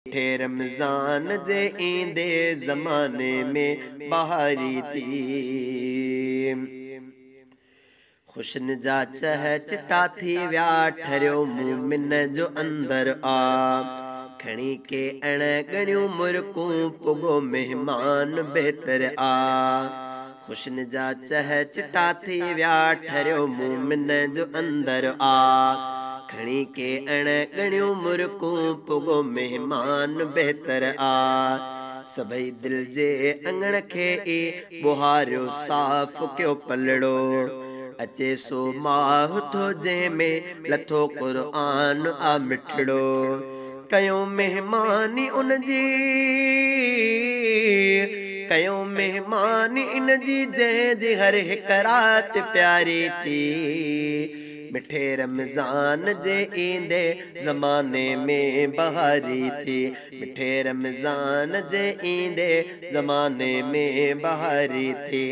मिठे रमज़ान जे ईंदे ज़माने में बहारी थी। खुशन जा चह चिटा थी व्या ठरियो मूमिन जो अंदर आ। खणी के अण गणियों मुरकूं पुगो मेहमान बेहतर आ। खुशन जा चह चिटा थी व्या ठरियो मूमिन जो अंदर आ। खणी के अण गणियों मुरकूं पुगो मेहमान बेहतर आ। सभई दिल जे अंगण खे ई बुहारियो साफ़ कयो पलड़ो। अचे सो माह थो जंहिंमें लथो क़ुर्आन आ मिठड़ो। कयो मेहमानी उन जी कयो मेहमानी इन जी जंहिंजी हर हिक रात प्यारी थी। मिठे रमज़ान जे ईंदे ज़माने में बहारी थी। मिठे रमज़ान जे ईंदे ज़माने में बहारी थी।